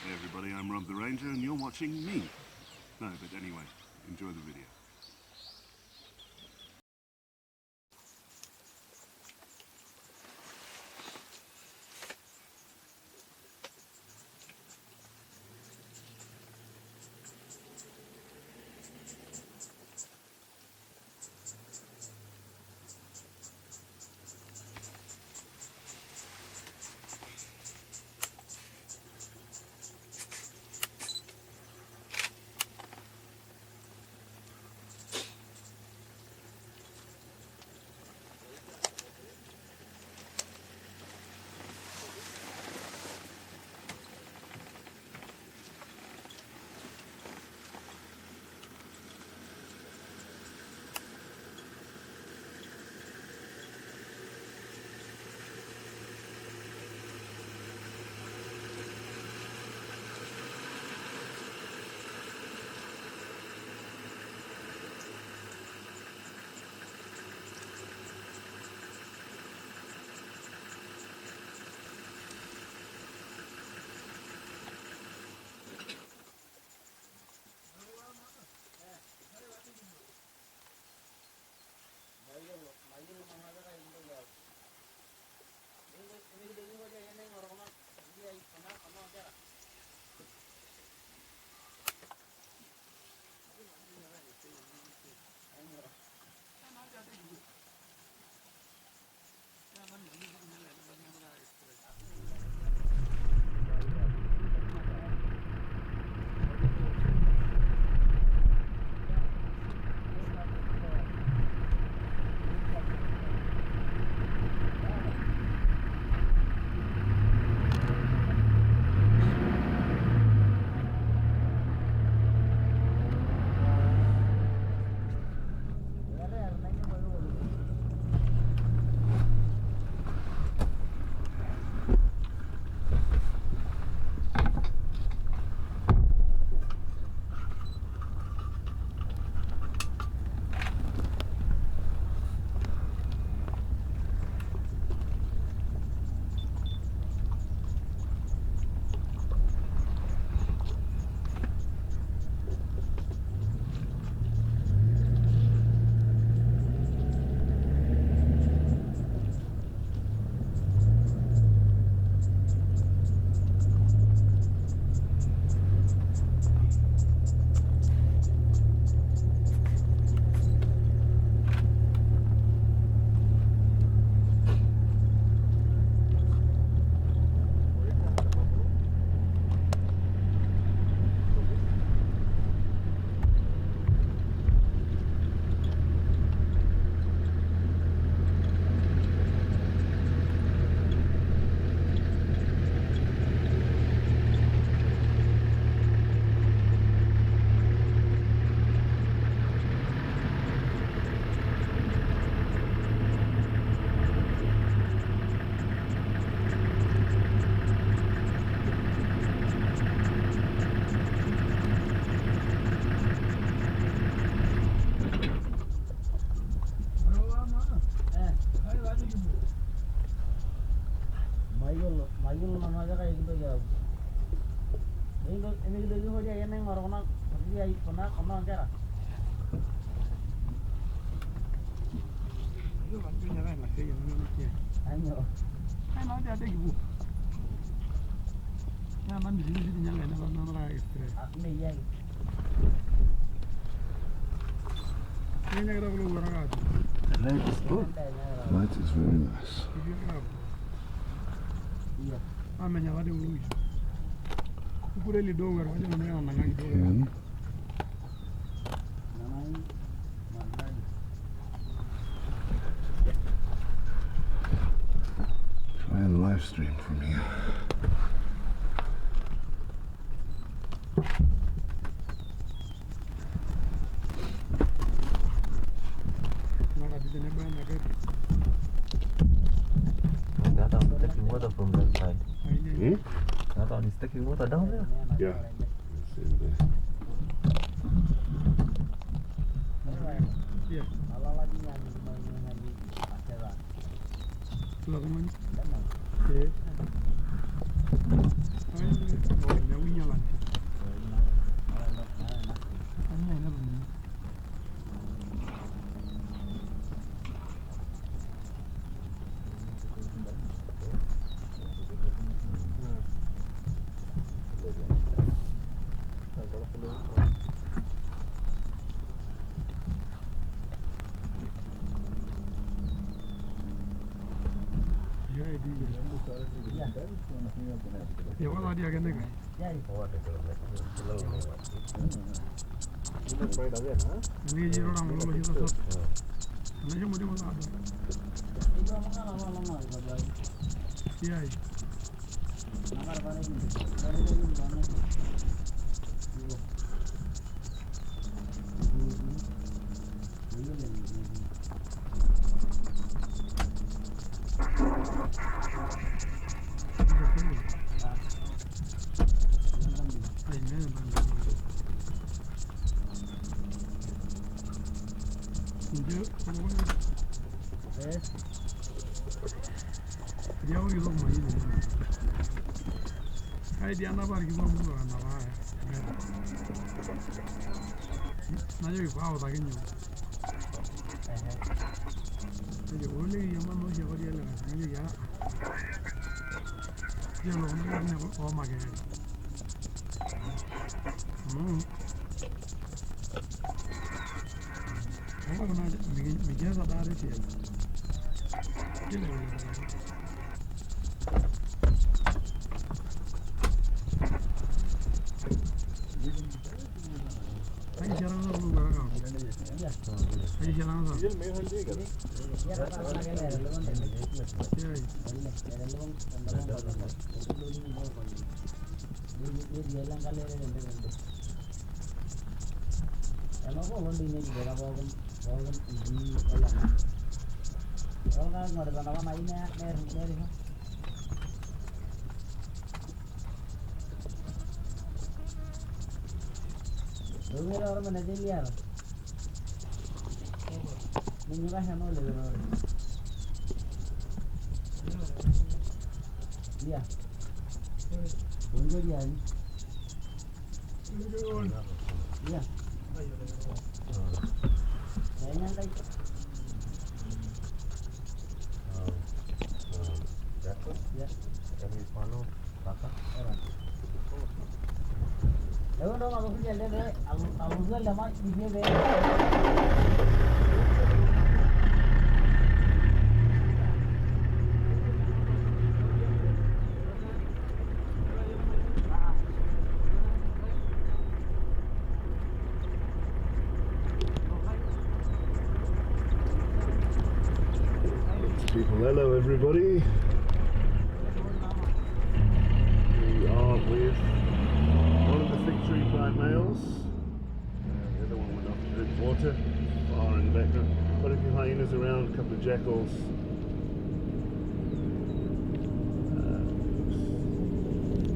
Hey everybody, I'm Rob the Ranger and you're watching me. No, but anyway, enjoy the video. The light is good. The light is very nice. Okay. Try and live stream from here. That one is taking water from that side. Hmm? That one is taking water down there. Yeah. It's in there. Yeah. Ya wala dia kan nega. Ini jiro orang lo lagi tu. Ini cuma dia mana ada. Iya. Dia orang itu mana ini? Hai dia nak pergi mana tu nak apa? Nak jadi apa tak kini? Jadi boleh yang mana siapa dia lah? Ini ya. Dia orang ni ni apa makan? Apa nak mikir apa ada sih? Gila. Ay jalan tu luar kau. Ay jalan tu. Orang mana dia? Ini kan sama le orang. Dia. Unjuk dia ni. Dia. Saya nak lagi. Ya. Kami follow Kaka. Lalu dong aku kerja deh, aku juga lama ini deh. People, hello everybody. We are with one of the fig tree plant males. The other one went off to drink water, far in the background. Quite a few hyenas around, a couple of jackals.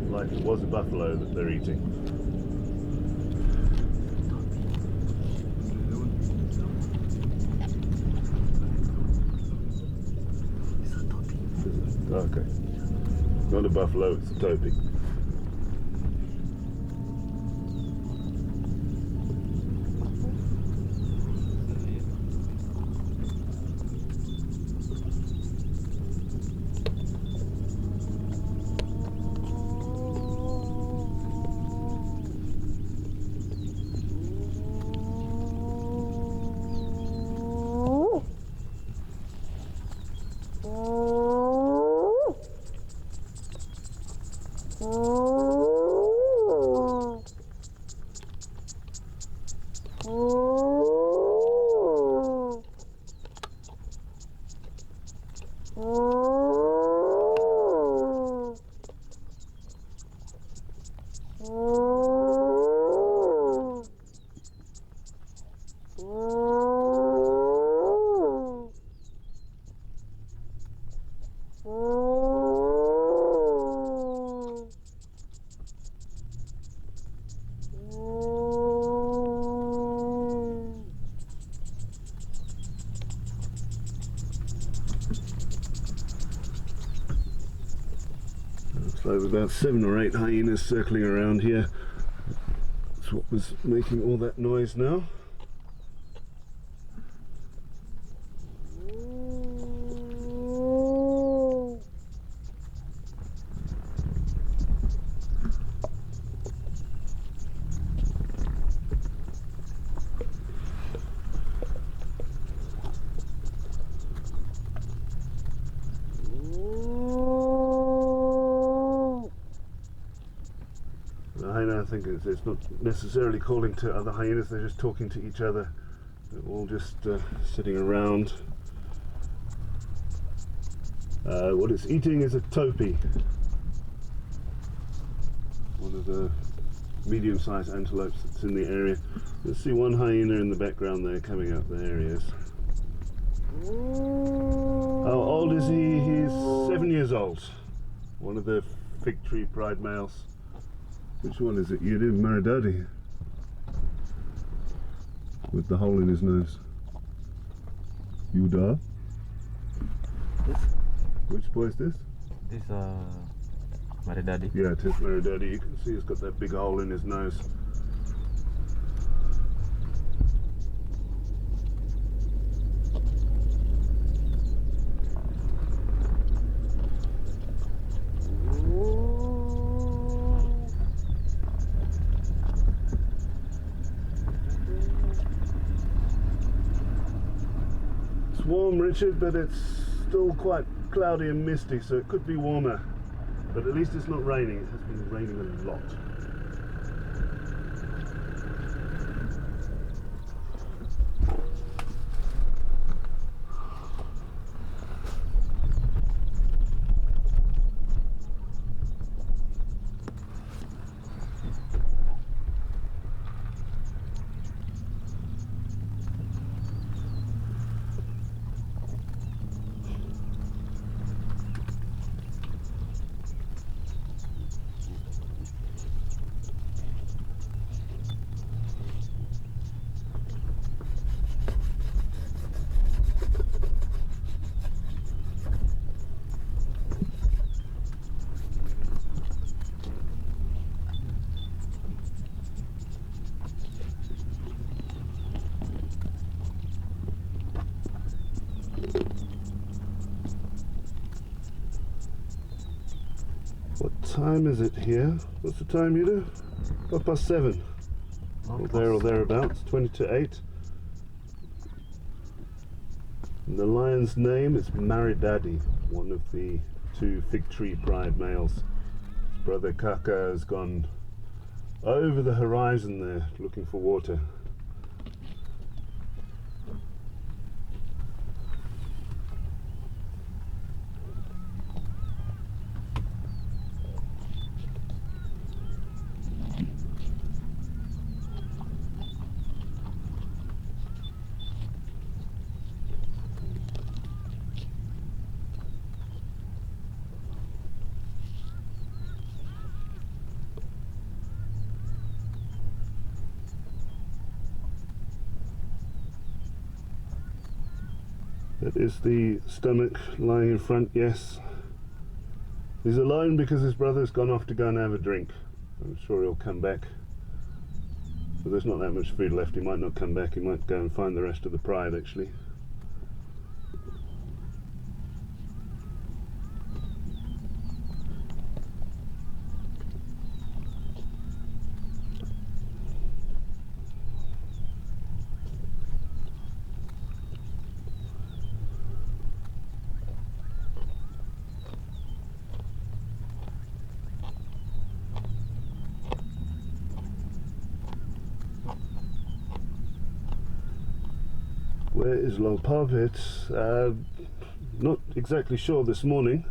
Like it was a buffalo that they're eating. Okay. Not a buffalo, it's a Topi. So about 7 or 8 hyenas circling around here. That's what was making all that noise now. The hyena, I think it's not necessarily calling to other hyenas, they're just talking to each other. They're all just sitting around. What it's eating is a topi, one of the medium-sized antelopes that's in the area. Let's see one hyena in the background there coming up. There he is. How old is he? He's 7 years old. One of the fig tree pride males. Which one is it? You do Maridadi, with the hole in his nose. Yuda. Which boy is this? This Maridadi. Yeah, it is Maridadi. You can see he's got that big hole in his nose. It's warm, Richard, but it's still quite cloudy and misty, so it could be warmer. But at least it's not raining. It has been raining a lot. What time is it here? What's the time, you do? 7:30. Or there or thereabouts, 20 to 8. And the lion's name is Maridadi, one of the 2 fig tree pride males. His brother Kaka has gone over the horizon there, looking for water. That is the stomach lying in front, yes. He's alone because his brother's gone off to go and have a drink. I'm sure he'll come back. But there's not that much food left, he might not come back, he might go and find the rest of the pride actually. Where is Lolpavit? Not exactly sure this morning,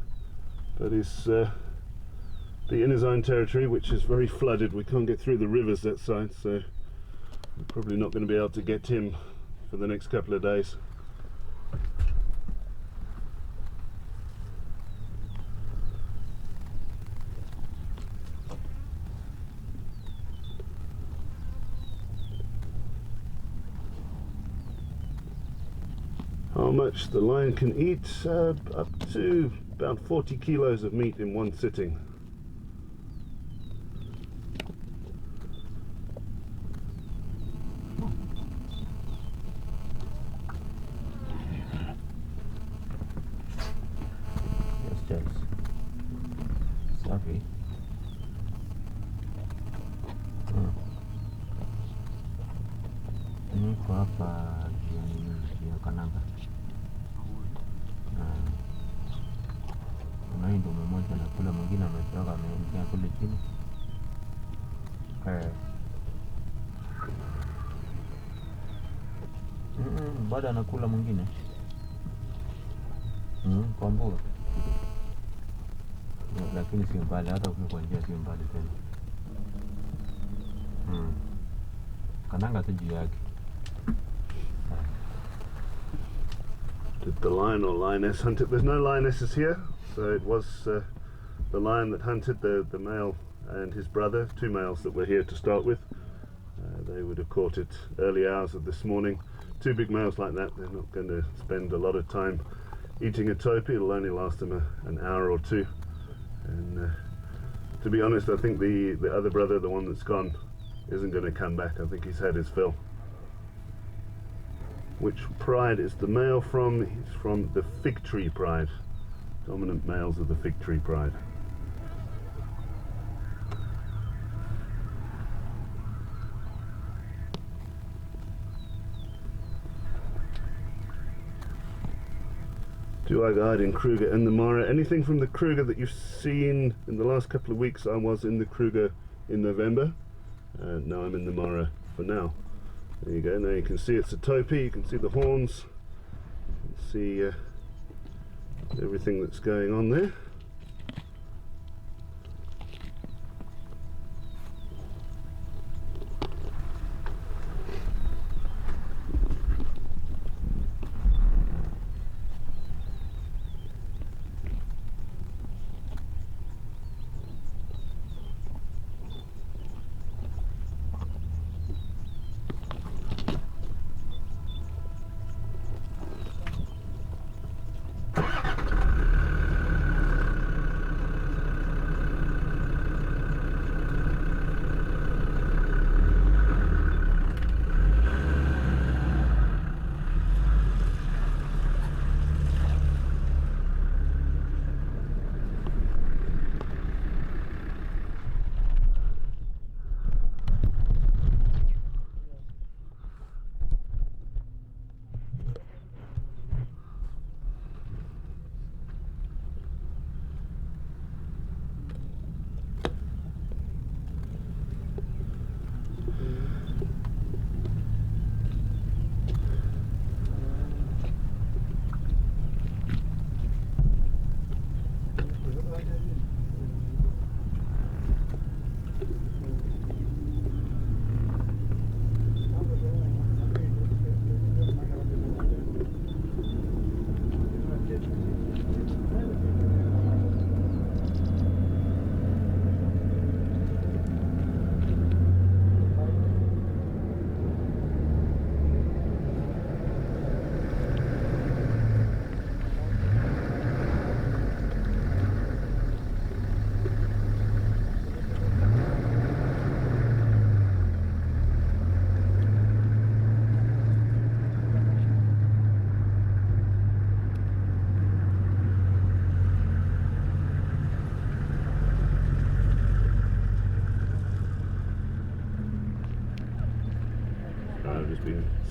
but he's in his own territory, which is very flooded. We can't get through the rivers that side, so we're probably not going to be able to get him for the next couple of days. How much the lion can eat? Up to about 40 kilos of meat in one sitting. Yes, Charles. Sorry. Niko hapa juu ya Kananga. Kuna ndume mmoja na kula mwingine ametoka ameingia kule chini. Bado anakula mwingine. Kwa mbuga. Lakini si mbali, hata ukiwa kwa njia si mbali tena. Kananga tu juu yake. Did the lion or lioness hunt it? There's no lionesses here, so it was the lion that hunted the male and his brother, 2 males that were here to start with. They would have caught it early hours of this morning. 2 big males like that, they're not going to spend a lot of time eating a topi. It'll only last them an hour or 2. And to be honest, I think the other brother, the one that's gone, isn't going to come back. I think he's had his fill. Which pride is the male from? He's from the fig tree pride. Dominant males of the fig tree pride. Do I guide in Kruger and the Mara? Anything from the Kruger that you've seen in the last couple of weeks? I was in the Kruger in November, and now I'm in the Mara for now. There you go, now you can see it's a Topi, you can see the horns, you can see everything that's going on there.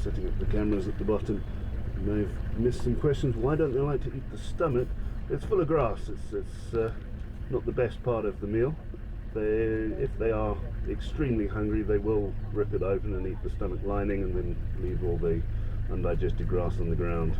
Setting up the cameras at the bottom. You may have missed some questions. Why don't they like to eat the stomach? It's full of grass. It's not the best part of the meal. If they are extremely hungry, they will rip it open and eat the stomach lining and then leave all the undigested grass on the ground.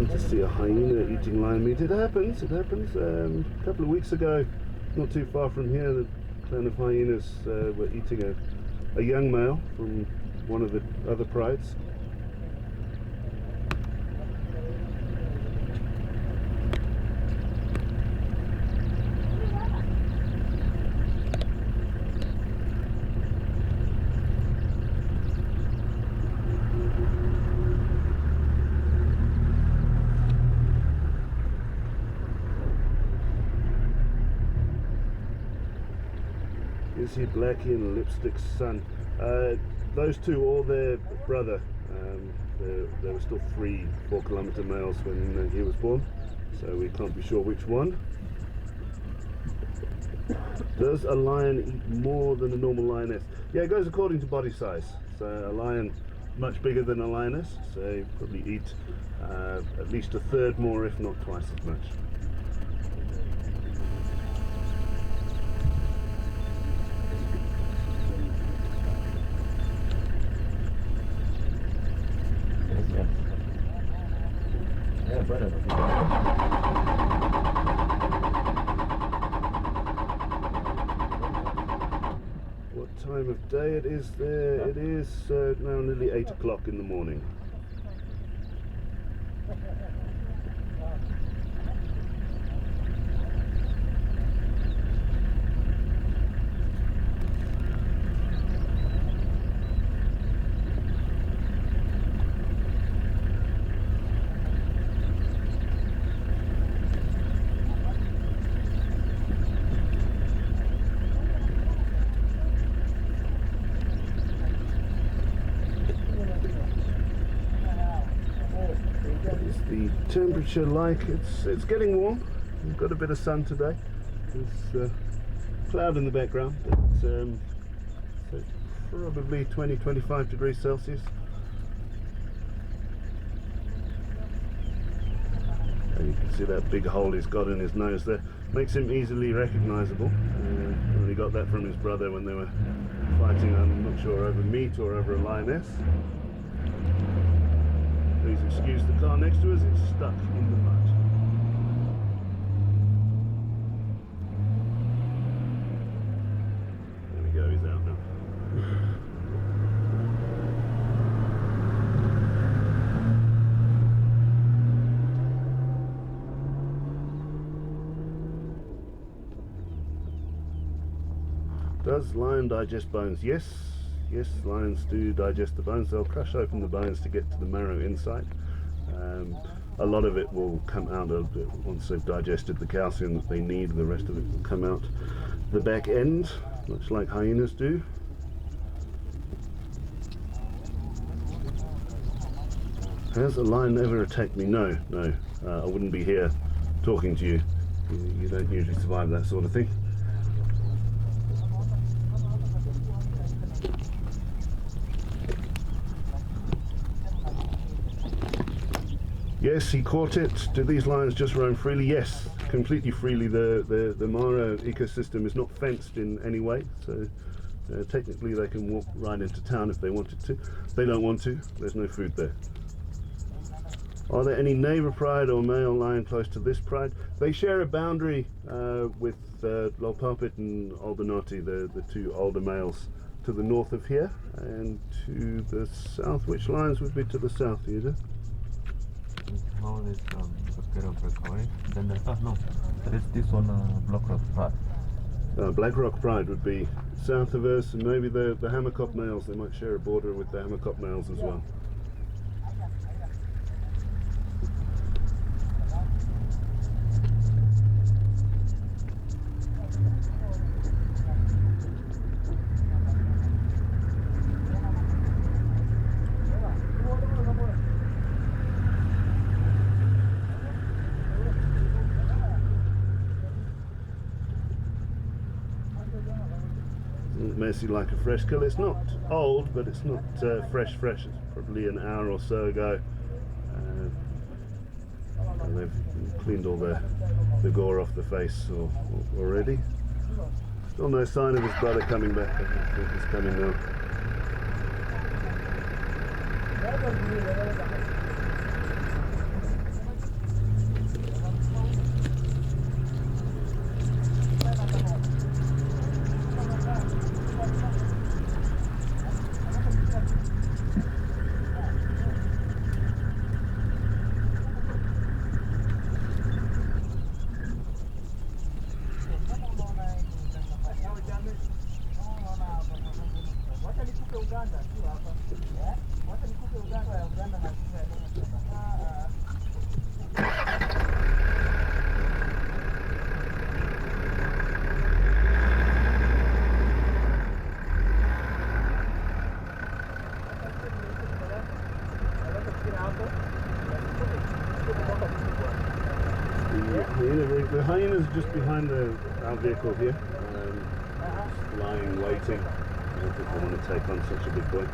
To see a hyena eating lion meat. It happens. A couple of weeks ago, not too far from here, the clan of hyenas were eating a young male from one of the other prides. Is he Blackie and Lipstick's son? Those two or their brother. There were still 3 4-kilometre males when he was born, so we can't be sure which one. Does a lion eat more than a normal lioness? Yeah, it goes according to body size. So a lion much bigger than a lioness, so probably eat at least a third more, if not twice as much. Yeah, brother. What time of day it is there? It is now nearly 8 o'clock in the morning. The temperature like it's getting warm. We've got a bit of sun today. There's cloud in the background, but so probably 20-25 degrees Celsius. And you can see that big hole he's got in his nose there. Makes him easily recognizable. He got that from his brother when they were fighting, I'm not sure over meat or over a lioness. Please excuse the car next to us, it's stuck in the mud. There we go, he's out now. Does lion digest bones? Yes. Yes, lions do digest the bones. They'll crush open the bones to get to the marrow inside. A lot of it will come out of it once they've digested the calcium that they need. The rest of it will come out the back end, much like hyenas do. Has a lion ever attacked me? No, no. I wouldn't be here talking to you. You don't usually survive that sort of thing. Yes, he caught it. Do these lions just roam freely? Yes, completely freely. The Mara ecosystem is not fenced in any way, so technically they can walk right into town if they wanted to. If they don't want to, there's no food there. Are there any neighbor pride or male lion close to this pride? They share a boundary with Lolpapit and Albanati, the two older males to the north of here, and to the south. Which lions would be to the south, Ida? Now is breakaway. Then no, there is this one Black Rock Pride. Black Rock Pride would be south of us, and maybe the Hammerkop males. They might share a border with the Hammerkop males as well. Messy like a fresh kill. It's not old, but it's not fresh. It's probably an hour or so ago. And they've cleaned all the gore off the face already. Still no sign of his brother coming back. I think he's coming now. The hyenas are just behind the our vehicle here, just lying, waiting. I don't think I want to take on such a big boy.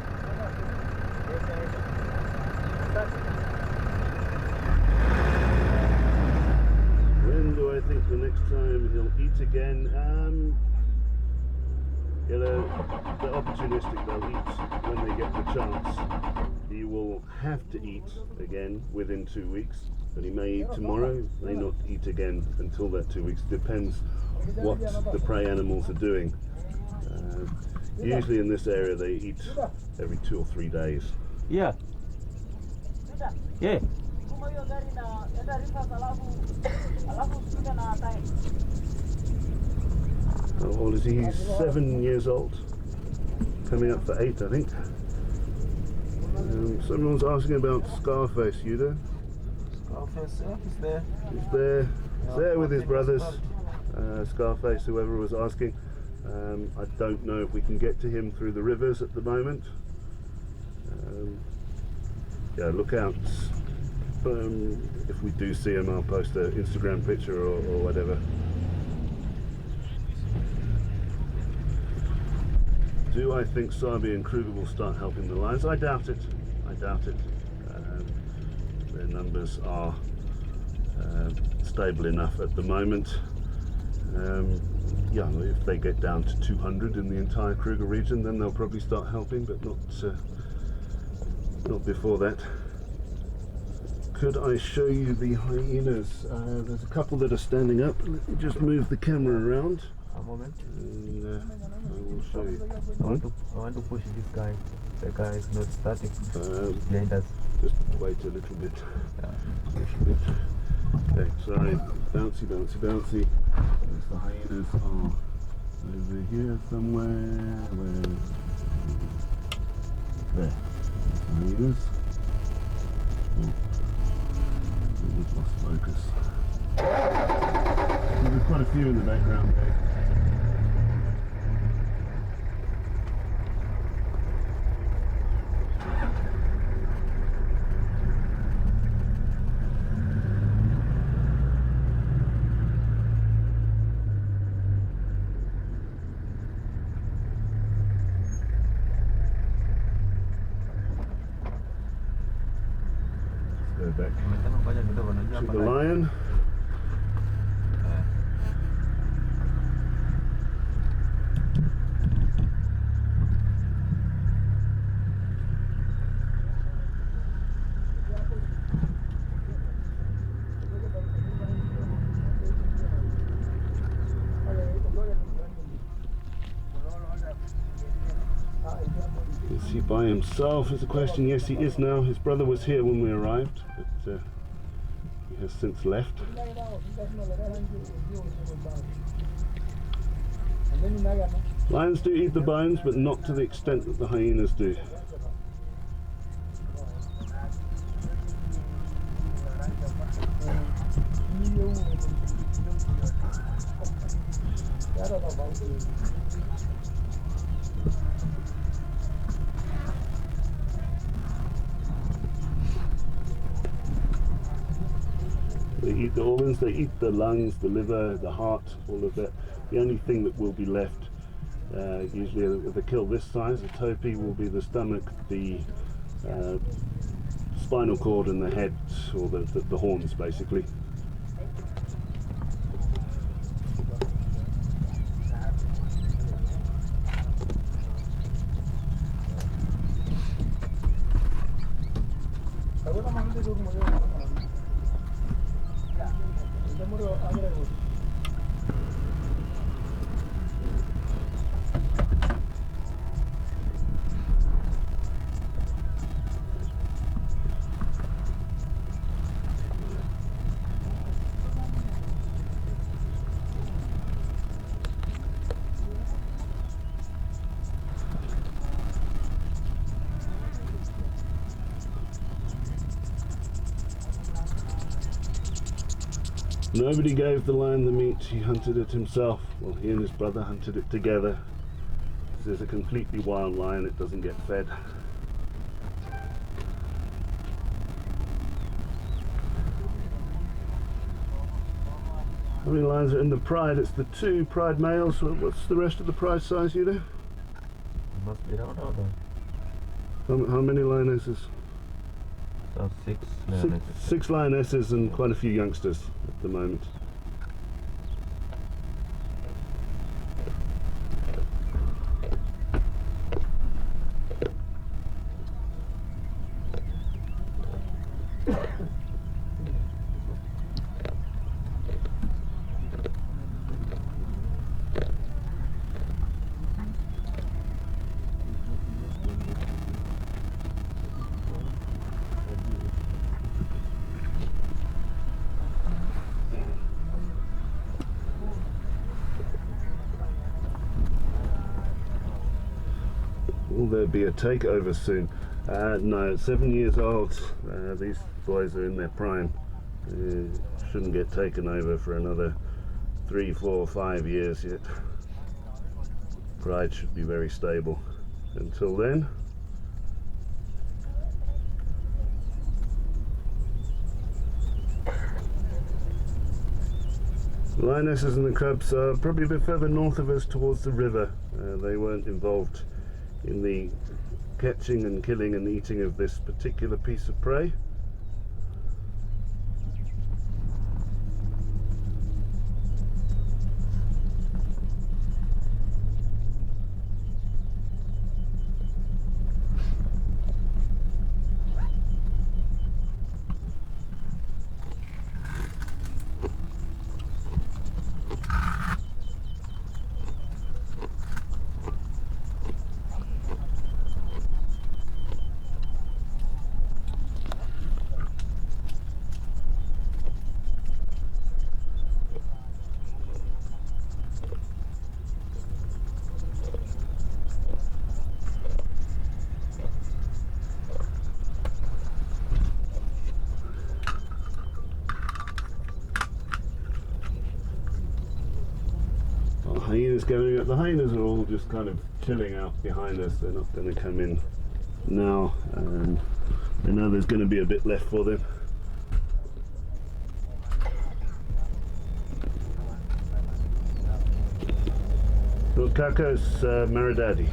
When do I think the next time he'll eat again? You know, they're opportunistic, they'll eat when they get the chance. He will have to eat again within 2 weeks, but he may eat tomorrow, may not eat again until that 2 weeks. Depends what the prey animals are doing. Usually in this area they eat every 2 or 3 days. Yeah. Yeah. How old is he? He's 7 years old. Coming up for 8, I think. Someone's asking about Scarface, Yuda. Scarface, yeah, he's there. He's there. He's there with his brothers. Scarface, whoever was asking. I don't know if we can get to him through the rivers at the moment. Yeah, look out. If we do see him, I'll post an Instagram picture or whatever. Do I think Sabi and Kruger will start helping the lions? I doubt it. I doubt it. Their numbers are stable enough at the moment. Yeah, if they get down to 200 in the entire Kruger region, then they'll probably start helping, but not before that. Could I show you the hyenas? There's a couple that are standing up. Let me just move the camera around. A moment. And I will show you. I want to push this guy. The guy is not static. Behind us. Just wait a little bit. Yeah. Push a bit. Okay, sorry. Bouncy, bouncy, bouncy. There's the hyenas are over here somewhere. Where? There. Hyenas. Oh. We've lost focus. There's quite a few in the background there. Back to the lion. Is he by himself is the question. Yes, he is now. His brother was here when we arrived, but he has since left. Lions do eat the bones, but not to the extent that the hyenas do. They eat the organs, they eat the lungs, the liver, the heart, all of that. The only thing that will be left, usually if they kill this size, a topi, will be the stomach, the spinal cord and the head, or the horns basically. Nobody gave the lion the meat, he hunted it himself. Well, he and his brother hunted it together. This is a completely wild lion, it doesn't get fed. How many lions are in the pride? It's the 2 pride males. What's the rest of the pride size, you know? Must be around or How many lionesses? so 6 lionesses. 6 lionesses and quite a few youngsters at the moment. Will there be a takeover soon? No, 7 years old. These boys are in their prime. Shouldn't get taken over for another 3, 4, 5 years yet. Pride should be very stable. Until then, lionesses and the cubs are probably a bit further north of us towards the river. They weren't involved in the catching and killing and eating of this particular piece of prey. Hyenas going up. The hyenas are all just kind of chilling out behind us. They're not going to come in now. They know there's going to be a bit left for them. Look, Kaka's Maridadi.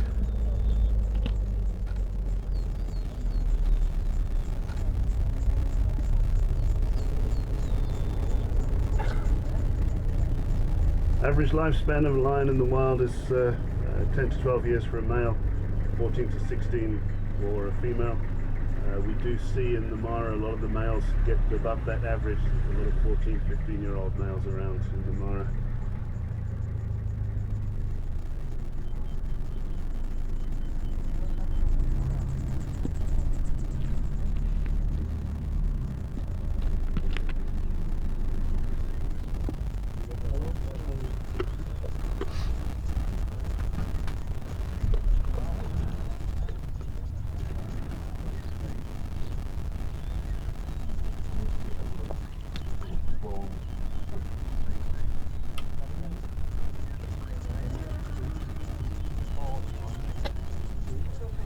Average lifespan of a lion in the wild is 10 to 12 years for a male, 14 to 16 for a female. We do see in the Mara a lot of the males get above that average. There's a lot of 14, 15-year-old males around in the Mara.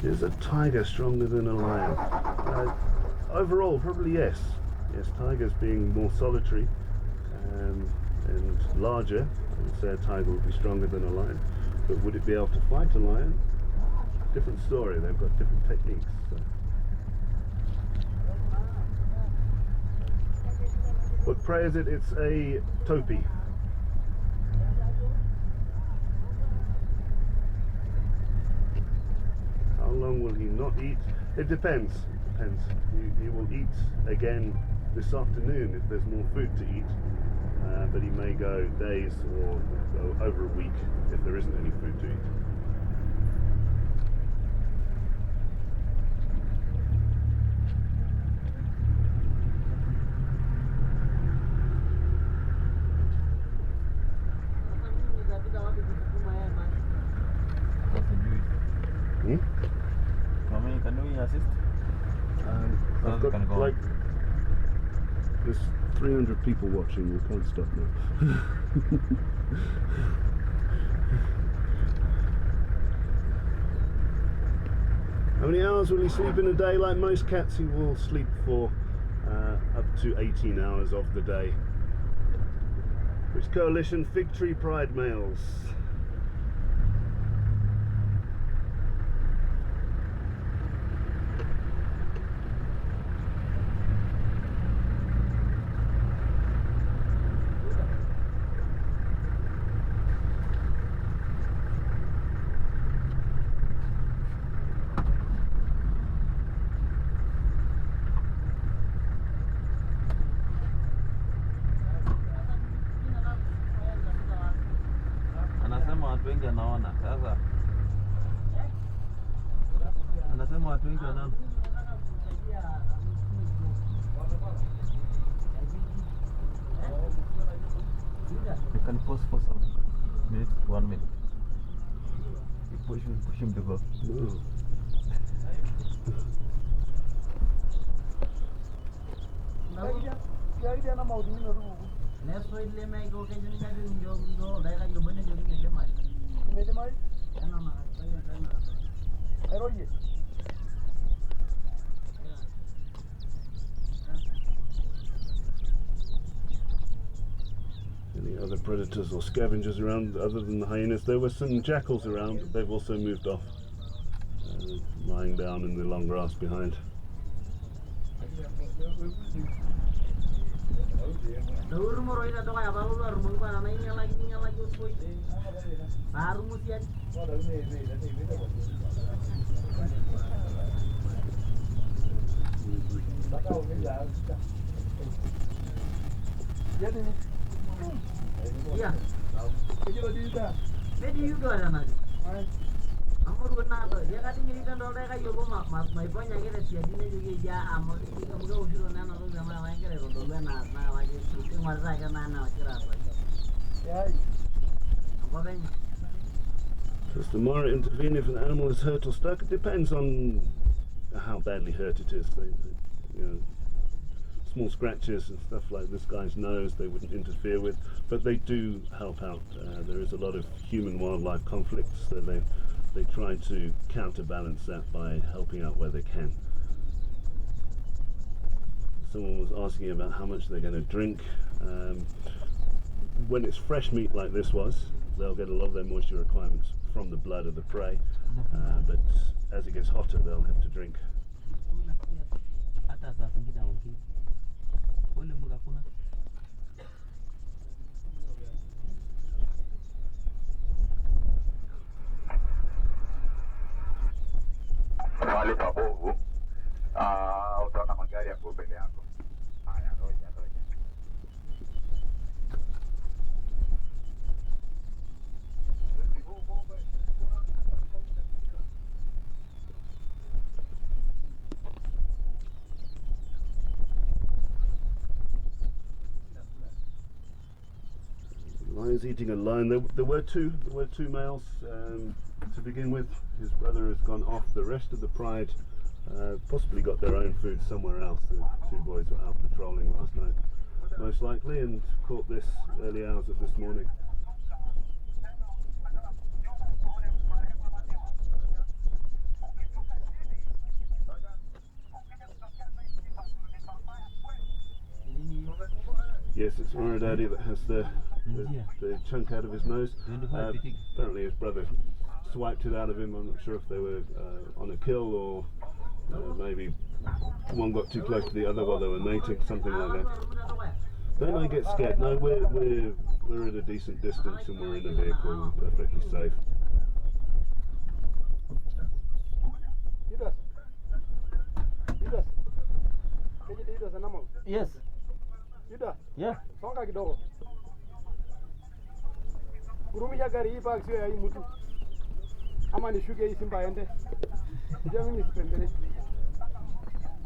Is a tiger stronger than a lion? Overall, probably yes. Yes, tigers being more solitary and larger, I would say a tiger would be stronger than a lion. But would it be able to fight a lion? Different story. They've got different techniques. So. What prey is it? It's a Topi. How long will he not eat? It depends. It depends. He will eat again this afternoon if there's more food to eat, but he may go days or go over a week if there isn't any food to eat. How many can we assist? I've got can go like there's 300 people watching. We can't stop now. How many hours will he sleep in a day? Like most cats, he will sleep for up to 18 hours of the day. Which coalition? Fig Tree Pride males. Anasema watu wengi wanaona sasa. Anasema watu wengi wanaona. You can pause for some minutes, 1 minute. You push him to go. No. Any other predators or scavengers around other than the hyenas? There were some jackals around, but they've also moved off, lying down in the long grass behind. Yeah. Maybe you go ahead. I'm going to you got to get it all right. You go, my point. I get it. You didn't get I'm going to go to none of them. I get it. Now I just think what I can now. Does the Mara intervene if an animal is hurt or stuck? It depends on how badly hurt it is. You know, small scratches and stuff like this guy's nose they wouldn't interfere with, but they do help out. There is a lot of human-wildlife conflicts, so they try to counterbalance that by helping out where they can. Someone was asking about how much they're going to drink. When it's fresh meat like this was, they'll get a lot of their moisture requirements from the blood of the prey, but as it gets hotter they'll have to drink. Mahali pabovu, utaona magari yako mbele yako. Haya, roja. Lion's eating a lion. There were two males to begin with. His brother has gone off. The rest of the pride possibly got their own food somewhere else. The two boys were out patrolling last night, most likely, and caught this early hours of this morning. Yes, it's Maridadi that has the chunk out of his nose. Apparently his brother swiped it out of him. I'm not sure if they were on a kill or maybe one got too close to the other while they were mating, something like that. Don't I get scared? No, we're at a decent distance and we're in a vehicle, we're perfectly safe. Yes. Yeah. Songa kidogo. Kurumisha gari hii bag sio ya hii mtu. Ama nishuke hii simba aende. Ndio mimi sipendele.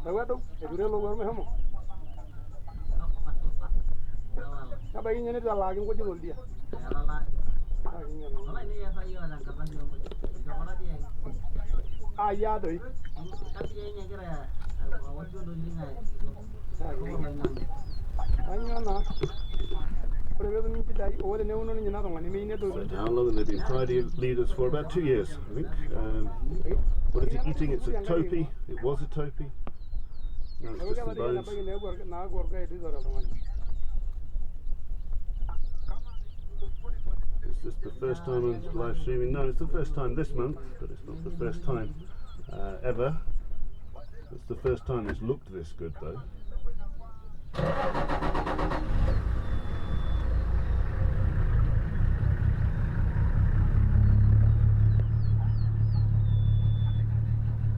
Dawado, edurelo warme hamo. Kaba hii nyene za lagi ngoje londia. Ya doi. How long have they been pride leaders for? About 2 years, I think. What is he eating? It's a Topi. It was a Topi. Now it's just some bones. Is this the first time I'm live streaming? No, it's the first time this month, but it's not the first time ever. It's the first time it's looked this good though.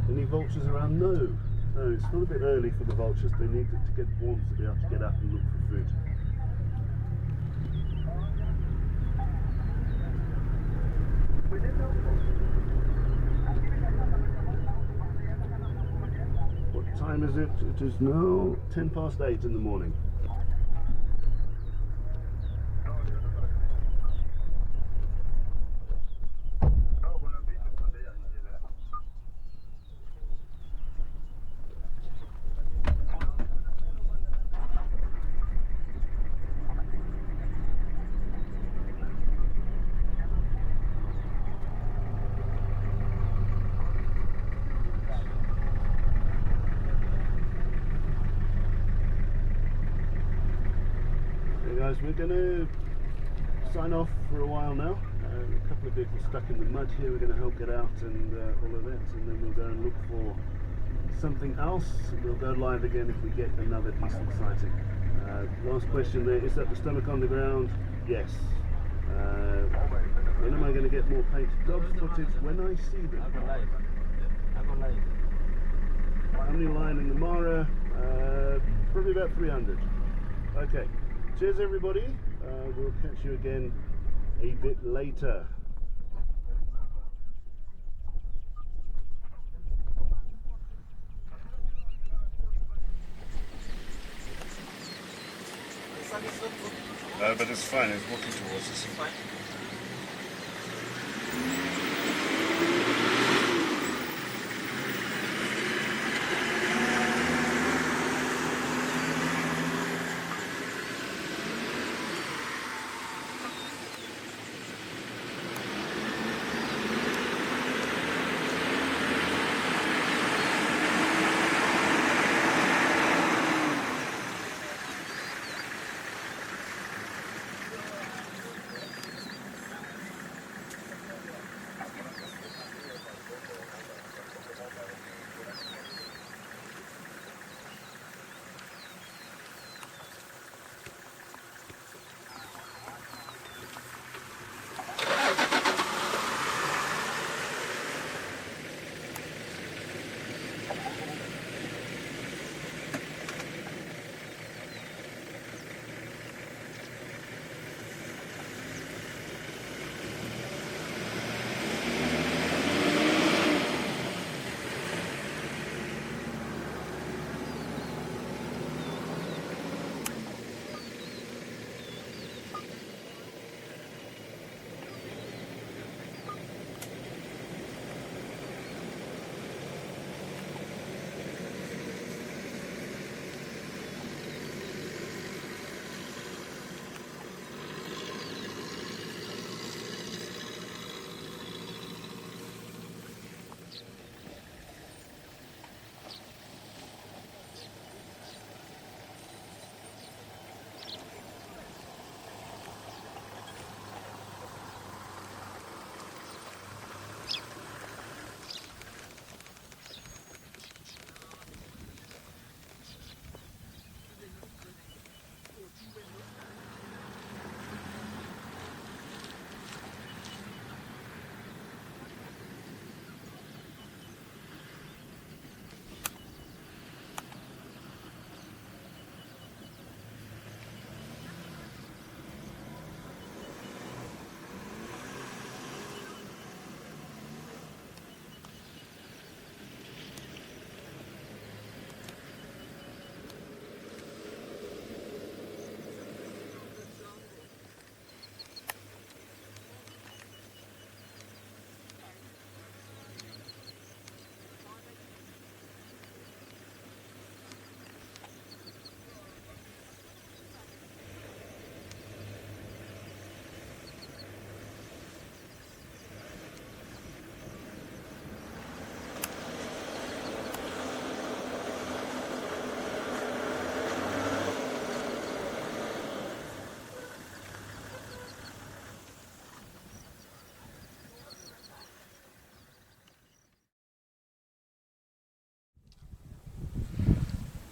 Any vultures around? No, it's still a bit early for the vultures. They need to get warm to be able to get up and look for food. What time is it? It is now 8:10 in the morning. Guys, we're going to sign off for a while now. A couple of vehicles stuck in the mud here. We're going to help get out and all of that, and then we'll go and look for something else. We'll go live again if we get another decent sighting. Last question there, is that the stomach on the ground? Yes. When am I going to get more painted dogs footage? When I see them. I go live. How many lying in the Mara? Probably about 300. Okay. Cheers everybody, we'll catch you again a bit later. But it's fine, it's walking towards us.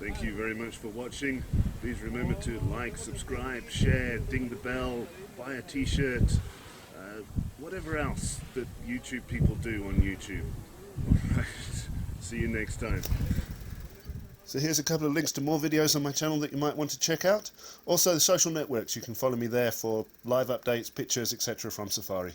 Thank you very much for watching. Please remember to like, subscribe, share, ding the bell, buy a t-shirt, whatever else that YouTube people do on YouTube. Alright, see you next time. So here's a couple of links to more videos on my channel that you might want to check out. Also the social networks, you can follow me there for live updates, pictures, etc. from Safari.